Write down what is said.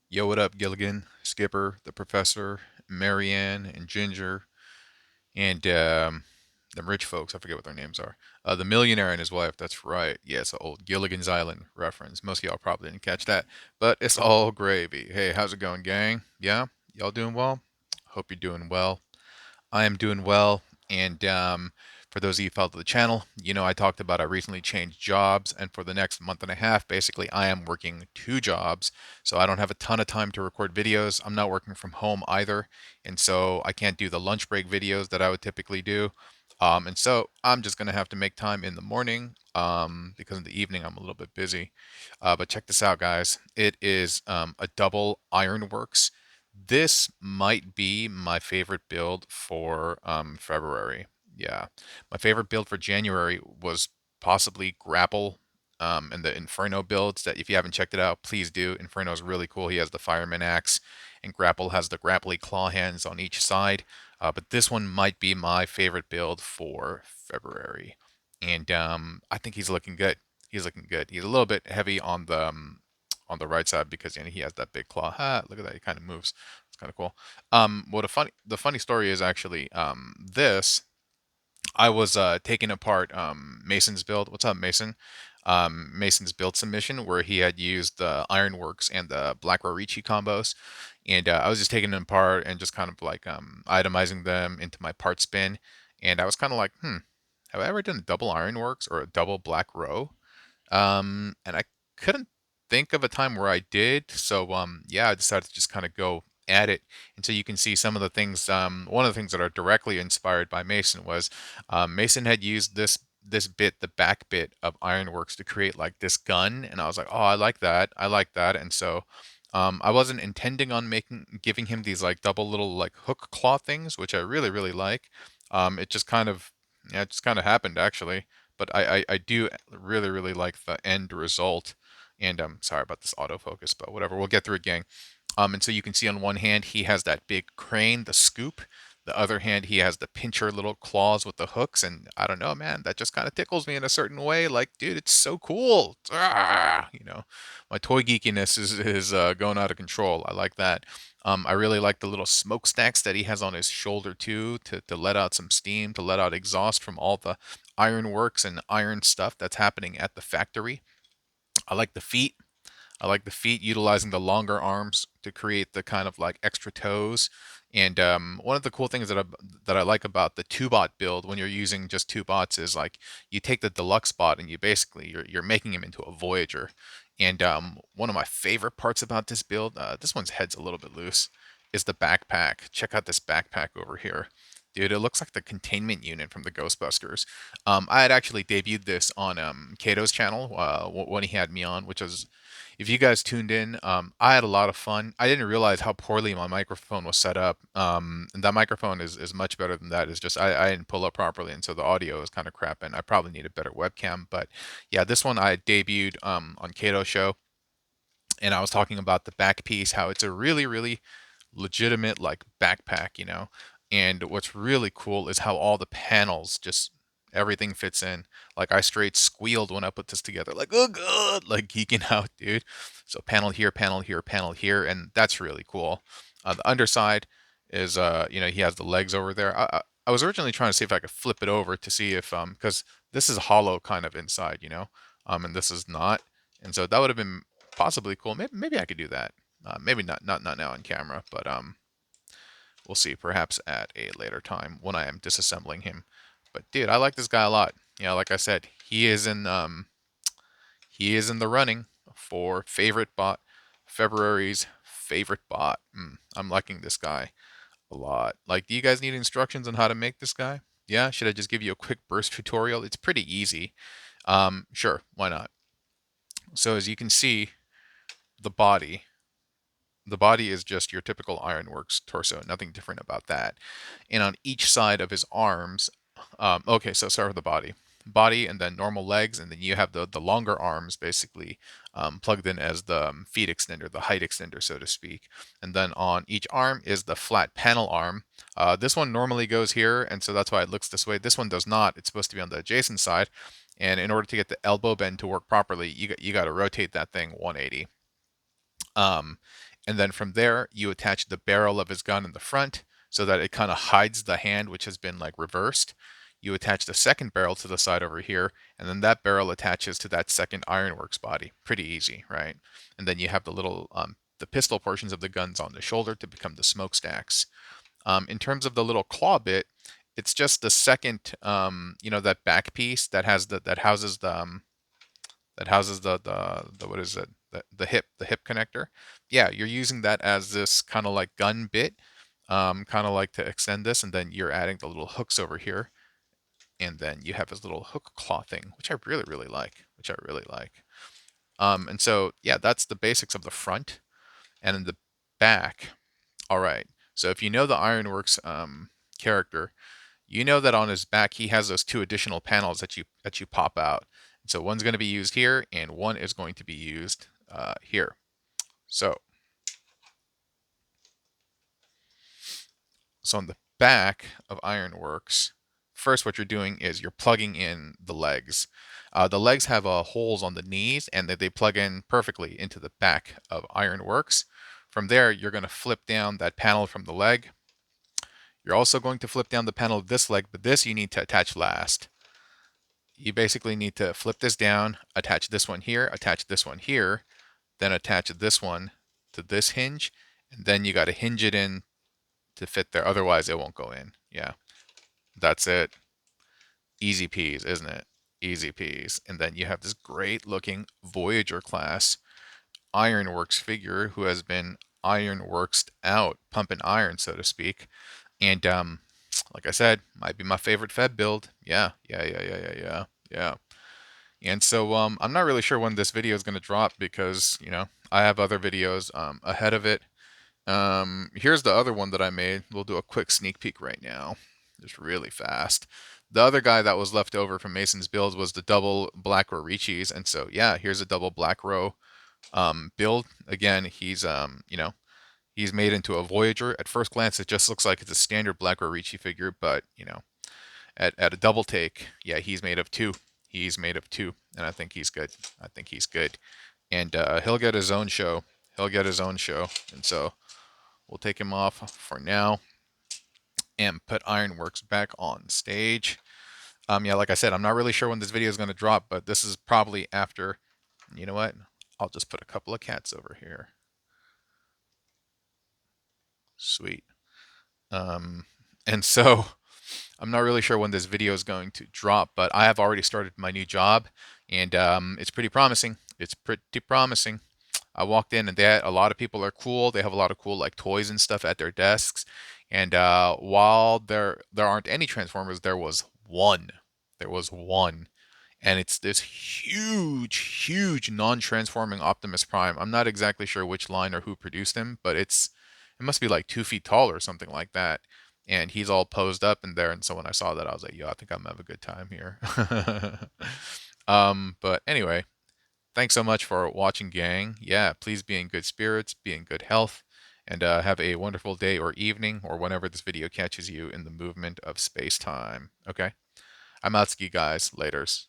Yo, what up, Gilligan, Skipper, the Professor, Marianne, and Ginger, and them rich folks. I forget what their names are. The millionaire and his wife. That's right. Yeah, it's an old Gilligan's Island reference. Most of y'all probably didn't catch that, but it's all gravy. Hey, how's it going, gang? Yeah, y'all doing well? Hope you're doing well. I am doing well. And for those of you who follow the channel, you know I talked about I recently changed jobs, and for the next month and a half, basically, I am working two jobs. So I don't have a ton of time to record videos. I'm not working from home either, and so I can't do the lunch break videos that I would typically do. And so I'm just gonna have to make time in the morning because in the evening I'm a little bit busy. But check this out, guys. It is a double Ironworks. This might be my favorite build for February. Yeah, my favorite build for January was possibly Grapple and the Inferno builds. That if you haven't checked it out, please do. Inferno is really cool. He has the Fireman Axe, and Grapple has the grapply claw hands on each side. But this one might be my favorite build for February, and I think he's looking good. He's looking good. He's a little bit heavy on the right side because you know, he has that big claw. Ha, look at that. He kind of moves. It's kind of cool. Well, the funny story is actually this. I was taking apart Mason's build. What's up, Mason? Mason's build submission where he had used the Ironworks and the Black Rorichi combos, and I was just taking them apart and just kind of like itemizing them into my part spin, and I was kind of like, have I ever done a double Ironworks or a double Black Row? And I couldn't think of a time where I did. So yeah, I decided to just kind of go at it. And so you can see some of the things. One of the things that are directly inspired by Mason was Mason had used this bit, the back bit of Ironworks, to create like this gun, and I was like, oh, I like that, I like that. And so I wasn't intending on making giving him these like double little like hook claw things, which I really like. It just kind of yeah, it just kind of happened actually, but I do really like the end result. And sorry about this autofocus, but whatever. We'll get through it, gang. And so you can see on one hand he has that big crane, the scoop. The other hand he has the pincher little claws with the hooks, and I don't know, man, that just kind of tickles me in a certain way. Like, dude, it's so cool. You know, my toy geekiness is going out of control. I like that. I really like the little smokestacks that he has on his shoulder too, to let out some steam, to let out exhaust from all the ironworks and iron stuff that's happening at the factory. I like the feet. I like the feet utilizing the longer arms to create the kind of like extra toes. And one of the cool things that I like about the two bot build when you're using just two bots is like you take the deluxe bot and you basically you're making him into a Voyager. And one of my favorite parts about this build, this one's head's a little bit loose, is the backpack. Check out this backpack over here. Dude, it looks like the containment unit from the Ghostbusters. I had actually debuted this on Kato's channel when he had me on, which was if you guys tuned in, I had a lot of fun. I didn't realize how poorly my microphone was set up. And that microphone is much better than that. It's just I didn't pull up properly, and so the audio is kind of crap, and I probably need a better webcam. But yeah, this one I debuted on Kato Show, and I was talking about the back piece, how it's a really legitimate like backpack, you know. And what's really cool is how all the panels just everything fits in. Like I straight squealed when I put this together, like oh god, like geeking out, dude. So panel here, panel here, panel here, and that's really cool. The underside is you know, he has the legs over there. I was originally trying to see if I could flip it over to see if because this is hollow kind of inside, you know, and this is not, and so that would have been possibly cool. Maybe I could do that. Maybe not now on camera, but we'll see. Perhaps at a later time when I am disassembling him. But dude, I like this guy a lot. You know, like I said, he is in the running for favorite bot, February's favorite bot. I'm liking this guy a lot. Like, do you guys need instructions on how to make this guy? Yeah, should I just give you a quick burst tutorial? It's pretty easy. Sure, why not? So as you can see, the body The body is just your typical Ironworks torso, nothing different about that. And on each side of his arms, okay, so start with the body. Body and then normal legs, and then you have the longer arms basically plugged in as the feet extender, the height extender, so to speak. And then on each arm is the flat panel arm. This one normally goes here, and so that's why it looks this way. This one does not. It's supposed to be on the adjacent side. And in order to get the elbow bend to work properly, you got to rotate that thing 180. Um, and then from there, you attach the barrel of his gun in the front so that it kind of hides the hand, which has been like reversed. You attach the second barrel to the side over here, and then that barrel attaches to that second Ironworks body. Pretty easy, right? And then you have the little the pistol portions of the guns on the shoulder to become the smokestacks. In terms of the little claw bit, it's just the second, that back piece that has that houses the what is it? The hip connector. Yeah, you're using that as this kind of like gun bit, kind of like to extend this, and then you're adding the little hooks over here, and then you have this little hook claw thing, which I really really like. And so yeah, that's the basics of the front, and in the back. All right. So if you know the Ironworks character, you know that on his back he has those two additional panels that you pop out. So one's going to be used here, and one is going to be used here. So on the back of Ironworks, first what you're doing is you're plugging in the legs. The legs have holes on the knees, and they plug in perfectly into the back of Ironworks. From there, you're going to flip down that panel from the leg. You're also going to flip down the panel of this leg, but this you need to attach last. You basically need to flip this down, attach this one here, attach this one here, then attach this one to this hinge, and then you got to hinge it in to fit there. Otherwise, it won't go in. Yeah, that's it. Easy peas, isn't it? Easy peas. And then you have this great looking Voyager class Ironworks figure who has been ironworksed out, pumping iron, so to speak. And like I said, might be my favorite Fed build. Yeah. And so I'm not really sure when this video is going to drop because, I have other videos ahead of it. Here's the other one that I made. We'll do a quick sneak peek right now, just really fast. The other guy that was left over from Mason's builds was the double Black Rorichis, and so yeah, here's a double Black Row build. Again, he's made into a Voyager. At first glance, it just looks like it's a standard Black Rorichi figure, but at a double take, yeah, he's made of two. He's made of two, and I think he's good. And he'll get his own show. And so we'll take him off for now and put Ironworks back on stage. Yeah, like I said, I'm not really sure when this video is going to drop, but this is probably after. You know what? I'll just put a couple of cats over here. Sweet. And so I'm not really sure when this video is going to drop, but I have already started my new job, and it's pretty promising. I walked in, and a lot of people are cool. They have a lot of cool like toys and stuff at their desks. And while there aren't any Transformers, there was one. And it's this huge non-transforming Optimus Prime. I'm not exactly sure which line or who produced him, but it must be like 2 feet tall or something like that. And he's all posed up in there. And so when I saw that, I was like, yo, I think I'm gonna have a good time here. But anyway, thanks so much for watching, gang. Yeah, please be in good spirits, be in good health, and have a wonderful day or evening or whenever this video catches you in the movement of space-time. Okay? I'm out, ski guys. Laters.